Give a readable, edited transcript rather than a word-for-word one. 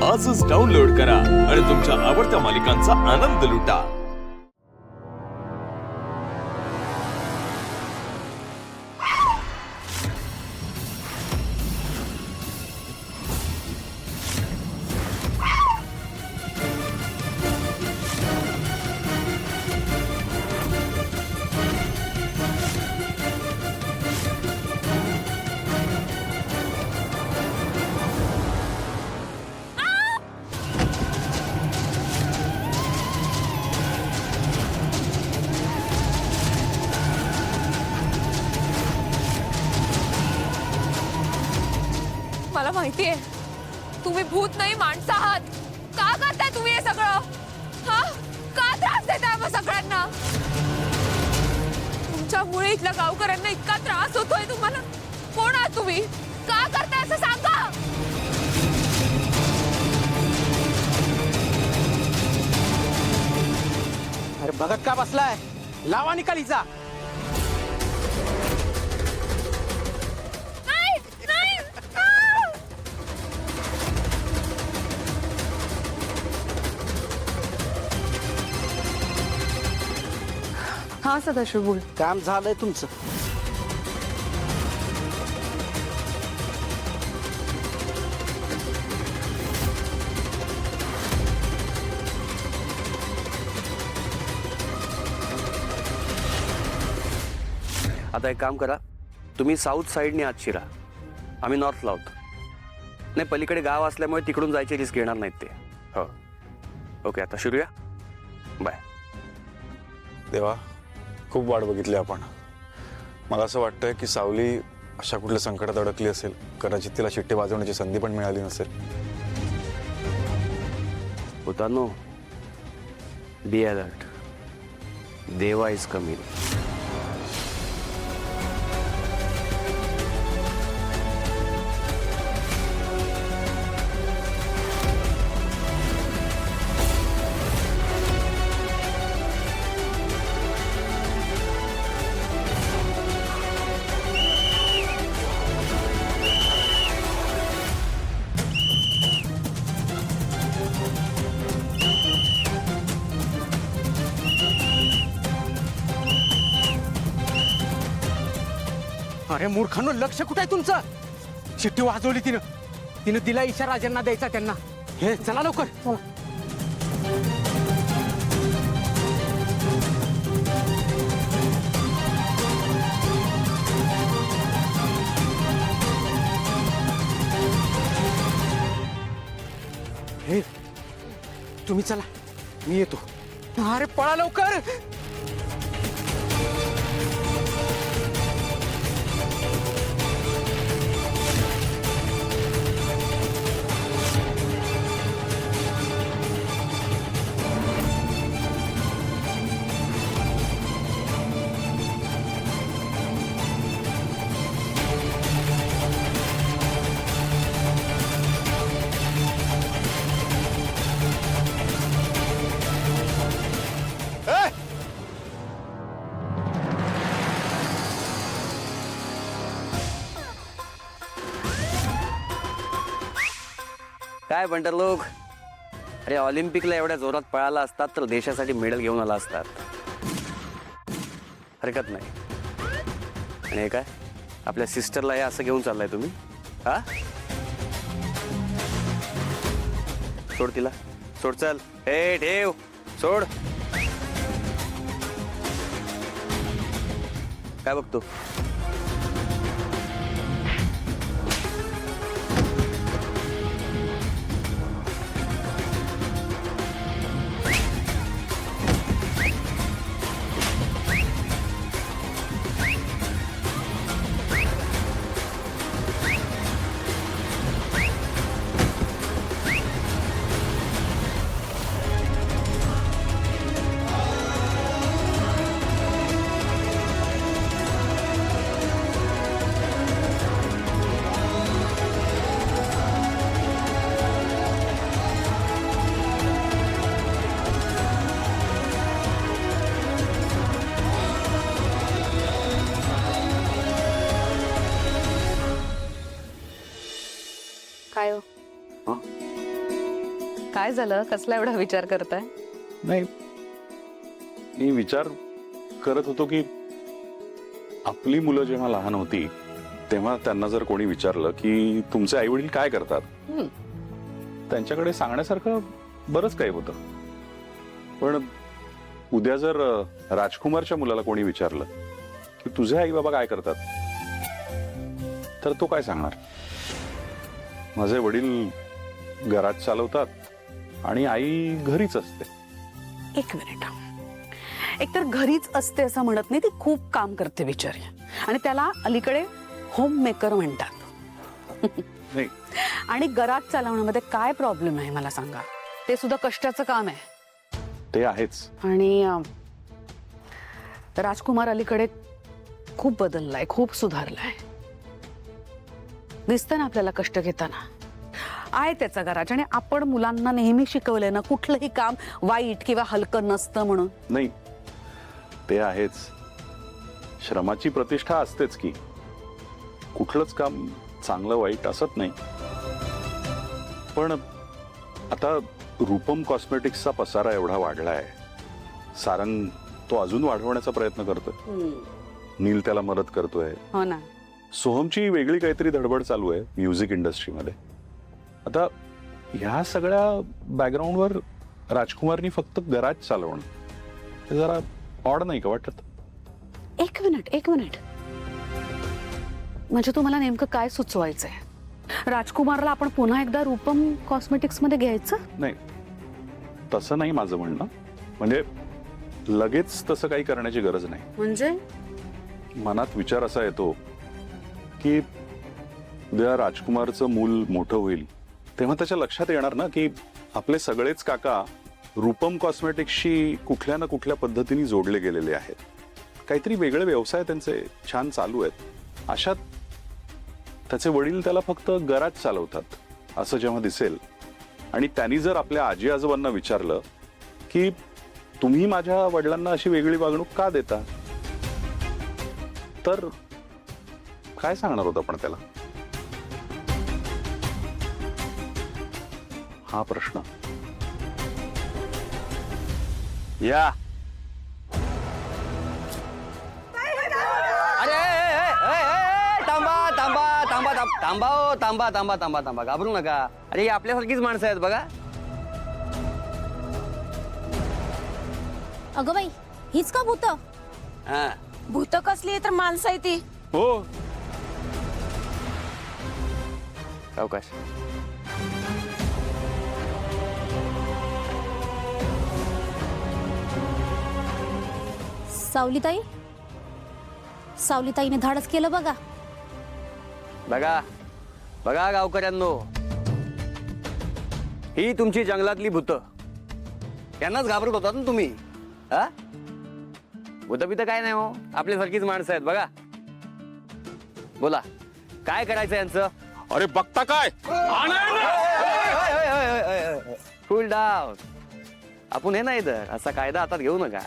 आजच डाउनलोड करा आणि तुमच्या आवडत्या मालिकांचा आनंद लुटा। मला माहितीये तुम्ही भूत नाही माणस आहात। का करताय तुम्ही हे सगळं? हा, का त्रास देताय मग सगळ्यांना? तुमच्यामुळे इथल्या गावकऱ्यांना इतका त्रास होतोय तुम्हाला। कोण आहात तुम्ही? का करताय असं सांगा। अरे बघत का बसलाय? लावा निकालीचा। नाही, नाही, हाँ सदाशिव बोल। काम झालंय तुमचं। आता एक काम करा, तुम्ही साऊथ साइडने आत शिरा, आम्ही नॉर्थला आहोत। नाही, पलीकडे गाव असल्यामुळे तिकडून जायची रिस्क घेणार नाहीत ते। हो, ओके, आता शिरूया। बाय। देवा, खूप वाट बघितली आपण। मला असं वाटतंय की सावली अशा कुठल्या संकटात अडकली असेल, कदाचित तिला शिट्टी वाजवण्याची संधी पण मिळाली नसेल। होतानो, बी अलर्ट, देवा इज कमिंग। अरे मूर्खांनो, लक्ष कुठे आहे तुमचं? शिट्टी वाजवली तिनं। तिनं दिला इशारा राजांना द्यायचा त्यांना। हे चला लवकर। हे तुम्ही चला, मी येतो। अरे पळा लवकर। काय म्हणतात लोक? अरे ऑलिम्पिकला एवढ्या जोरात पळाला असतात तर देशासाठी मेडल घेऊन आला असतात। हरकत नाही। आणि हे काय, आपल्या सिस्टरला हे असं घेऊन चाललाय तुम्ही? हा, सोड तिला, सोड, चल। हे ठेव, सोड। काय बघतो? काय झालं? कसला एवढा विचार करताय? नाही, मी विचार करत होतो की आपली मुलं जेव्हा लहान होती तेव्हा त्यांना जर कोणी विचारलं की तुमचे आई वडील काय करतात, त्यांच्याकडे सांगण्यासारखं बरंच काही होतं. पण उद्या जर राजकुमारच्या मुलाला कोणी विचारलं की तुझे आई बाबा काय करतात, तर तो काय सांगणार? माझे वडील घरात चालवतात आणि आई घरीच असते. एक मिनिट. एकतर घरीच असते असं म्हणत नाही, ती खूप काम करते बिचारी, आणि त्याला अलीकडे होम मेकर म्हणतात. नाही, आणि घरात चालवण्यामध्ये काय प्रॉब्लेम आहे मला सांगा? ते सुद्धा कष्टाचं काम आहे. ते आहेच. आणि राजकुमार अलीकडे खूप बदललाय, खूप सुधारलाय. दिसतं ना आपल्याला कष्ट घेताना. आहे त्याचा गराज, आणि आपण मुलांना नेहमी शिकवलंय ना कुठलंही काम वाईट किंवा हलकं नसतं म्हणून. नाही, ते आहेच. श्रमाची प्रतिष्ठा असतेच की. कुठलंच काम चांगलं वाईट असत नाही. पण आता रूपम कॉस्मेटिक्सचा पसारा एवढा वाढलाय, सारंग तो अजून वाढवण्याचा प्रयत्न करतोय, नील त्याला मदत करतोय. हो ना. सोहमची वेगळी काहीतरी धडपड चालू आहे म्युझिक इंडस्ट्रीमध्ये. आता ह्या सगळ्या बॅकग्राऊंडवर राजकुमारनी फक्त गराज चालवणं हे जरा ऑड नाही का वाटत? एक मिनिट. म्हणजे तुम्हाला नेमकं काय सुचवायचंय? राजकुमारला आपण पुन्हा एकदा रूपम कॉस्मेटिक्स मध्ये घ्यायचं? नाही, तसं नाही माझं म्हणणं. म्हणजे लगेच तसं काही करण्याची गरज नाही. म्हणजे मनात विचार असा येतो की उद्या राजकुमारचं मूल मोठं होईल तेव्हा त्याच्या लक्षात येणार ना की आपले सगळेच काका रूपम कॉस्मेटिक्सशी कुठल्या ना कुठल्या पद्धतीने जोडले गेलेले आहेत. काहीतरी वेगळे व्यवसाय त्यांचे छान चालू आहेत. अशात त्याचे वडील त्याला फक्त गराज चालवतात असं जेव्हा दिसेल, आणि त्यांनी जर आपल्या आजी आजोबांना विचारलं की तुम्ही माझ्या वडिलांना अशी वेगळी वागणूक का देता, तर काय सांगणार होतं आपण त्याला? हा प्रश्न. या. अरे थांबा, घाबरू नका. अरे आपल्यासारखीच माणसं आहेत बघा. अगं बाई, हीच का भूत? हा, भूत कसली तर माणसं आहे ती. हो, सावकाश. सावलीताईने धाडस केलं बघा. बघा गावकऱ्यांनो, ही तुमची जंगलातली भूत. यांनाच घाबरत होतात ना तुम्ही? हा, भूत बित काय नाही हो, आपल्यासारखीच माणसं आहेत बघा. बोला, काय करायचं यांचं? अरे बघता काय, कूल डाऊन. आपण हे नाही तर असा कायदा हातात घेऊ नका.